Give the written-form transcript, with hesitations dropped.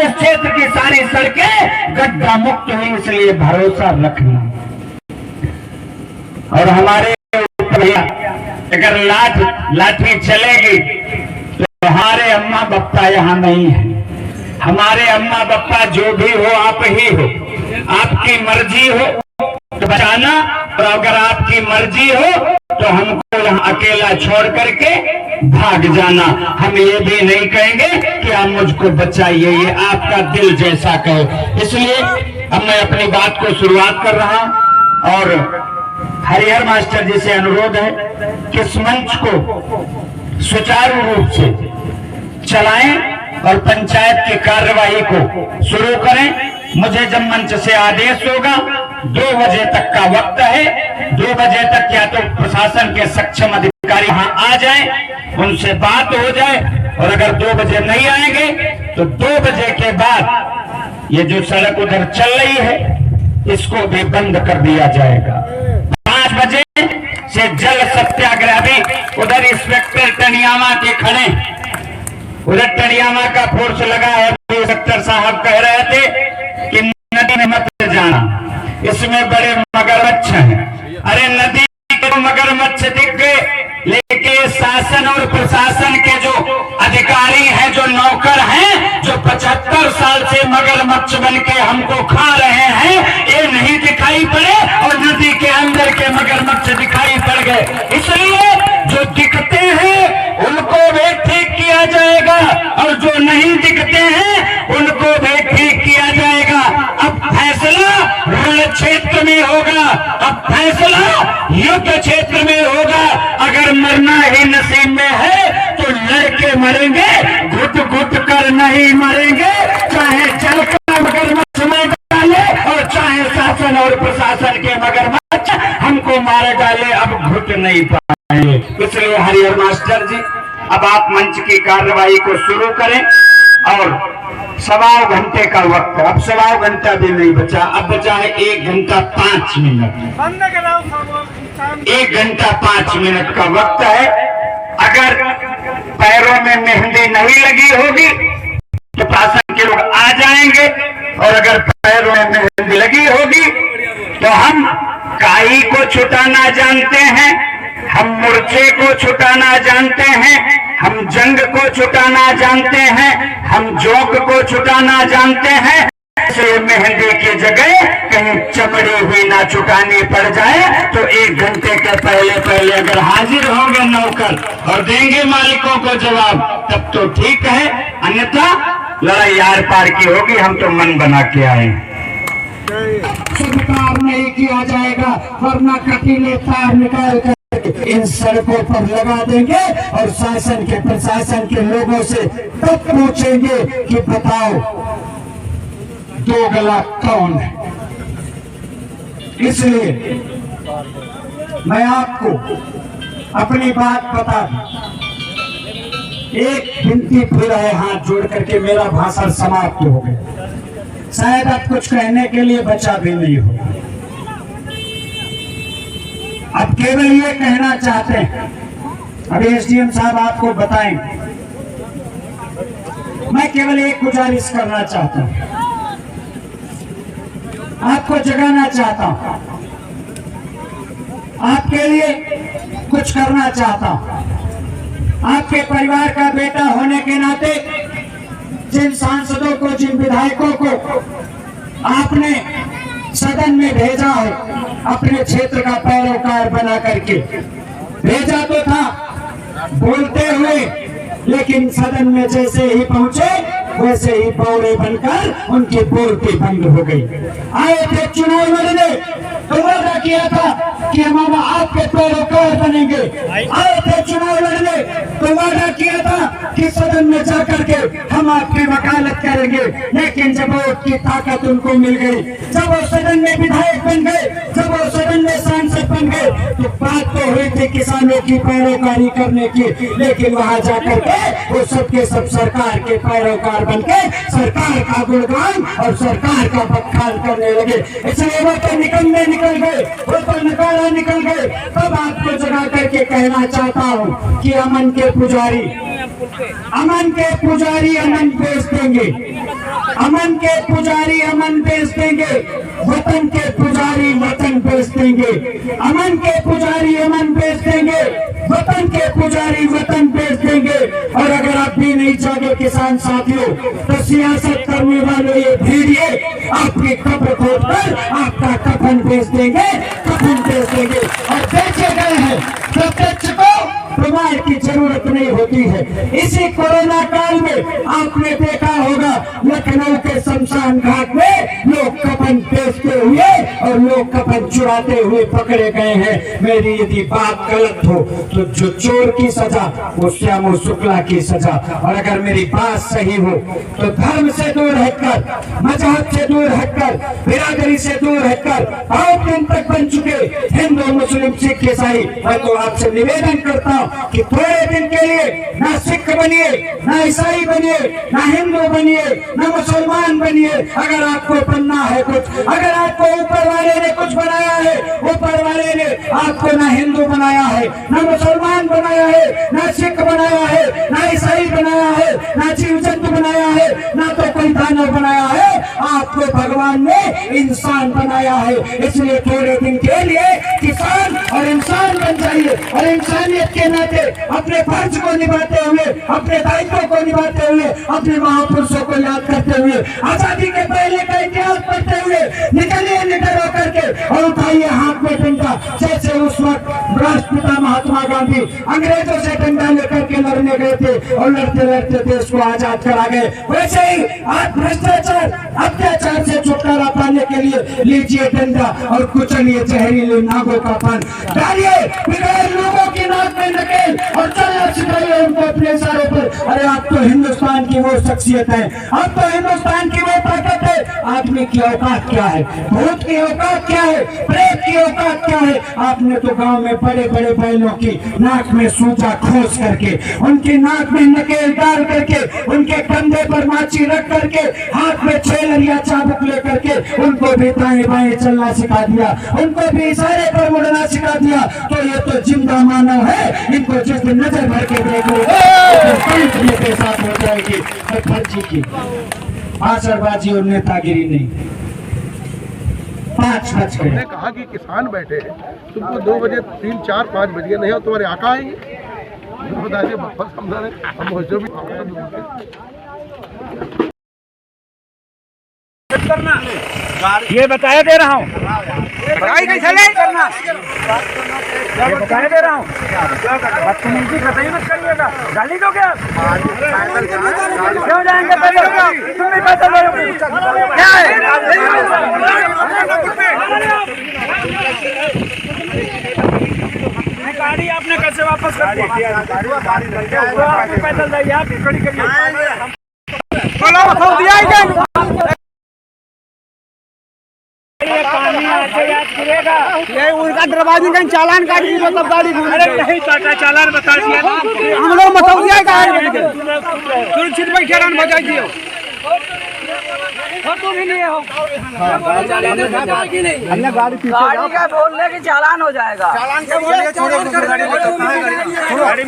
इस क्षेत्र की सारी सड़कें गड्ढा मुक्त हुई, इसलिए भरोसा रखना। और हमारे अगर लाठी चलेगी तो हमारे अम्मा बप्पा यहाँ नहीं है। हमारे अम्मा बप्पा जो भी हो आप ही हो, आपकी मर्जी हो तो बचाना, और अगर आपकी मर्जी हो तो हमको यहाँ अकेला छोड़ करके भाग जाना। हम ये भी नहीं कहेंगे कि आप मुझको बचाइए, ये आपका दिल जैसा कहे। इसलिए अब मैं अपनी बात को शुरुआत कर रहा हूं और हरिहर मास्टर जी से अनुरोध है कि इस मंच को सुचारू रूप से चलाएं और पंचायत की कार्यवाही को शुरू करें। मुझे जब मंच से आदेश होगा 2 बजे तक का वक्त है, 2 बजे तक या तो प्रशासन के सक्षम अधिकारी यहाँ आ जाएं, उनसे बात हो जाए, और अगर 2 बजे नहीं आएंगे तो 2 बजे के बाद ये जो सड़क उधर चल रही है इसको भी बंद कर दिया जाएगा। 5 बजे से जल सत्याग्रह भी, उधर इंस्पेक्टर टनियामा के खड़े, उधर टनियामा का फोर्स लगा है। इंस्पेक्टर साहब कह रहे थे कि नदी में मत जाना, इसमें बड़े मगरमच्छ हैं। अरे नदी के मगरमच्छ दिख गए, लेकिन शासन और प्रशासन के जो अधिकारी हैं, जो नौकर हैं, जो 75 साल से मगरमच्छ बन के हमको खा रहे हैं, ये नहीं दिखाई पड़े और नदी के अंदर के मगरमच्छ दिखाई पड़ गए। इसलिए जो दिखते हैं उनको भी ठीक किया जाएगा और जो नहीं दिखते हैं उनको भी ठीक किया जाएगा। अब फैसला रण क्षेत्र में होगा, अब फैसला युद्ध क्षेत्र में होगा। अगर मरना ही नसीब में है तो लड़के मरेंगे, घुट घुट कर नहीं मरेंगे, चाहे जलकर मगरमच्छ में डाले और चाहे शासन और प्रशासन के मगरमच्छ हमको मारे डाले, अब घुट नहीं पाएंगे। इसलिए हरिहर मास्टर जी अब आप मंच की कार्यवाही को शुरू करें और 1.25 घंटे का वक्त, अब 1.25 घंटा भी नहीं बचा, अब बचा है 1 घंटा 5 मिनट। 1 घंटा 5 मिनट का वक्त है। अगर पैरों में मेहंदी नहीं लगी होगी तो प्रशासन के लोग आ जाएंगे, और अगर पैरों में मेहंदी लगी होगी तो हम काई को छुटाना जानते हैं, हम मूर्छे को छुटाना जानते हैं, हम जंग को छुटाना जानते हैं, हम जोक को छुटाना जानते हैं। से मेहंदी की जगह कहीं चमड़ी हुई ना छुटानी पड़ जाए तो 1 घंटे के पहले अगर हाजिर होंगे नौकर और देंगे मालिकों को जवाब, तब तो ठीक है, अन्यथा लड़ाई आर पार की होगी। हम तो मन बना के आए, स्वीकार नहीं किया जाएगा, वरना कटीले तार निकाल कर इन सड़कों पर लगा देंगे और शासन के प्रशासन के लोगों से तब पूछेंगे कि बताओ दोगला कौन है। इसलिए मैं आपको अपनी बात बता दूं, एक विनती फिर है हाथ जोड़ करके, मेरा भाषण समाप्त हो गया, शायद अब कुछ कहने के लिए बचा भी नहीं हो। अब केवल ये कहना चाहते हैं, अभी एसडीएम साहब आपको बताएंगे, मैं केवल एक गुजारिश करना चाहता हूं, आपको जगाना चाहता हूं, आपके लिए कुछ करना चाहता हूं। आपके परिवार का बेटा होने के नाते जिन सांसदों को, जिन विधायकों को आपने सदन में भेजा है, अपने क्षेत्र का पैरोकार बना करके भेजा तो था बोलते हुए, लेकिन सदन में जैसे ही पहुंचे वैसे ही बौड़े बनकर उनकी बोलती बंद हो गई। आए थे चुनाव लड़ने तो वादा किया था कि हम आपके पैरोकार बनेंगे, आए थे चुनाव लड़ने तो वादा किया था कि सदन में जाकर के हम आपकी वकालत करेंगे, लेकिन जब वोट की ताकत उनको मिल गई, जब वो सदन में विधायक बन गए, जब वो सदन में सांसद बन गए, तो बात तो हुई थी किसानों की पैरोकारी करने की, लेकिन वहां जाकर के वो सबके सब सरकार के पैरोकार बनके सरकार का गुणगान और सरकार का बखान करने लगे। इसलिए वो तो निकल गए, वो तो नकारा निकल गए। तब आपको जगा करके कहना चाहता हूँ कि अमन के पुजारी अमन बेच देंगे, अमन के पुजारी अमन बेच देंगे, वतन के पुजारी वतन बेच देंगे। अमन के पुजारी अमन बेच देंगे, वतन के पुजारी वतन बेच देंगे। और अगर आप भी नहीं चाहते किसान साथियों, तो सियासत करने वाले ये भेड़िए आपकी कब्र खोदकर आपका कफन बेच देंगे, कफन बेच देंगे। और बेचे गए हैं प्रत्यक्ष को प्रमाण की जरूरत नहीं होती है। इसी कोरोना काल में आपने देखा होगा लखनऊ के शमशान घाट में लोग कफन बेचते हुए और लोग कफन चुराते हुए पकड़े गए हैं। मेरी यदि बात गलत हो तो जो चोर की सजा वो श्यामो शुक्ला की सजा, और अगर मेरी बात सही हो तो धर्म से दूर हटकर, मजहब से दूर हटकर, बिरादरी से दूर हटकर बहुत दिन तक बन चुके हिंदू मुस्लिम सिख ईसाई, मैं तो आपसे निवेदन करता हूँ कि थोड़े दिन के लिए ना सिख बनिए, ना ईसाई बनिए, ना हिंदू बनिए, ना मुसलमान बनिए। अगर आपको बनना है कुछ, अगर आपको ऊपर वाले ने कुछ बनाया है, ऊपर वाले ने आपको ना हिंदू बनाया है, ना मुसलमान बनाया है, ना सिख बनाया है, ना ईसाई बनाया है, ना जीव जंतु बनाया है, ना तो कोई दानव बनाया है, आपको भगवान ने इंसान बनाया है। इसलिए थोड़े दिन के लिए किसान और इंसान बन जाइए और इंसानियत के नाते अपने फर्ज को निभाते हुए, अपने दायित्व को निभाते हुए, अपने महापुरुषों को याद करते हुए, आजादी के पहले का इतिहास पढ़ते हुए निकलिए निडर होकर के और उठाइए हाथ में डंडा। जैसे उस वक्त राष्ट्रपिता महात्मा गांधी अंग्रेजों से डंडा लेकर के लड़ने गए थे और लड़ते लड़ते देश को आजाद करा गए, वैसे ही आज भ्रष्टाचार अत्याचार से छुटकारा पाने के लिए लीजिए डंडा और कुचलिए जहरीले नागों का पान, डालिए बिगड़े लोगों की नाक में नकेल और चलना सिखाइए उनको अपने इशारों पर। अरे आप तो हिंदुस्तान की वो शख्सियत है, अब तो हिंदुस्तान की वो ताकत है। आदमी की औकात क्या है, भूत की औकात क्या है, प्रेत की औकात क्या है। आपने तो गांव में बड़े बड़े बैलों की नाक में सूजा खोस करके, उनकी नाक में नकेल डाल करके, उनके कंधे पर माची रख करके, हाथ में छेलरिया चाबुक लेकर के उनको भी दाएं बाएं चलना सिखा दिया, उनको भी इशारे पर मुड़ना सिखा दिया। तो ये तो जिंदा मानव है, इनको जिस दिन नजर भर के देख लो के साथ हो जाएगी फर्जी की आसरबाजी और नेतागिरी नहीं। 5 बज गए। मैंने कहा कि किसान बैठे हैं, तुमको 2 बजे 3, 4, 5 बज गए नहीं हो तुम्हारे आका आएंगे, बताइए बहुत समझा रहे हम जो भी करना ये बताया दे रहा हूँ, करना ये बताया दे रहा हूँ। बदतमीजी कतई मत करिएगा, गाली दो क्या? क्यों जाएंगे पैदल? तुम नहीं पैदल जाओगे क्या है? गाड़ी आपने कैसे वापस कर दी? पैदल जाइए, आप खड़ी करिए। पानी आके याद गिरेगा, ये उनका दरवाजे का चालान काट दी तब गाड़ी नहीं काटा, चालान बता दिया हम लोग मथौरिया सुरक्षित बैठे रहन बजा दियो तुम ही नहीं हो। हमने गाड़ी का बोलने की चालान हो जाएगा, चालान का बोले छोड़ो गाड़ी